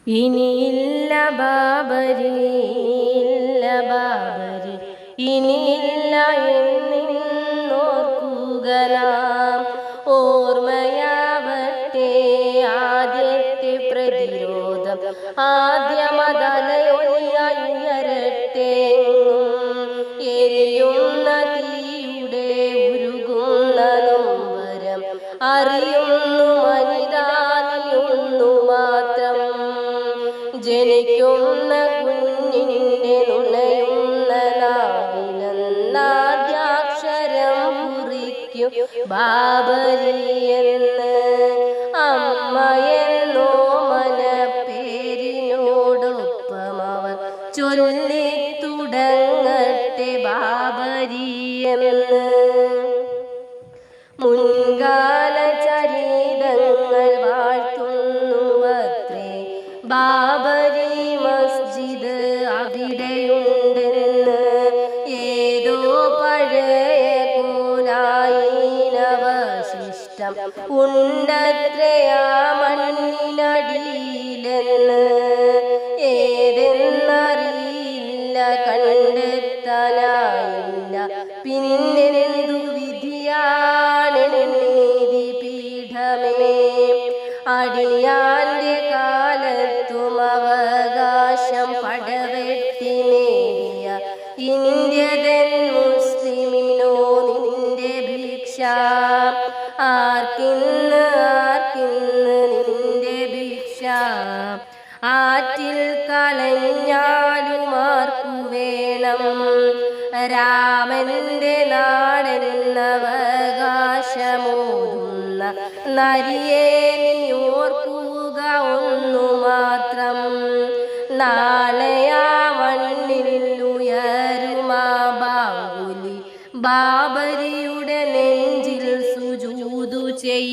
ഇനിയില്ല ബാബരി, ഇല്ല ബാബരി, ഇനിയില്ല എന്നോർക്കുക നാം. ഓർമ്മയാവട്ടെ ആദ്യത്തെ പ്രതിരോധം, ആദ്യമതലയൊലിയായി ഉയരട്ടെ. എരിയുന്ന തീയുടെ ഉരുകുന്ന നൊമ്പരം അറിയുന്നു മനിതാനിയൊന്നു മാത്രം. ജനിക്കുന്ന കുഞ്ഞിനെ നുണയുന്ന നാവിലെന്നാദ്യാക്ഷരം കുറിക്കും ബാബരി എന്ന്. അമ്മയെന്നോ മനപ്പേരിനോടൊപ്പം അവർ ചൊല്ലിത്തുടങ്ങട്ടെ ബാബരി എന്ന്. മുൻകാല ചരിതങ്ങൾ വാഴ്ത്തുന്നുവത്രേ ബാബരി മസ്ജിദ് അവിടെയുണ്ടെന്ന്. ഏതോ പഴയ കോലായിനവശിഷ്ടം ഉണ്ടത്രയാ മണ്ണിനടിയിലെന്ന്. ഏതെന്നറിയില്ല, കണ്ടെത്താനായില്ല, പിന്നെന്തു വിധിയാണ് നീതിപീഠമേ. അടിയാന്റെ കാലത്തും അവകാശം പടവെട്ടി നേടിയ ഇന്ത്യതൻ മുസ്ലിമിനോ നിന്റെ ഭിക്ഷ. ആർക്കിന്ന് ആർക്കിന്ന് നിന്റെ ഭിക്ഷ. ആറ്റിൽ കളഞ്ഞാലും ആർക്കു വേണം രാമന്റെ നാടെന്നവകാശമോതുന്ന നരിയെ നീ ഓർക്കുക ഒന്നു മാത്രം. നാളെയാ മണ്ണിൽ ഉയരുമാ ബാങ്കുലി ബാബരിയുടെ നെഞ്ചിൽ സുജൂദു ചെയ്യും.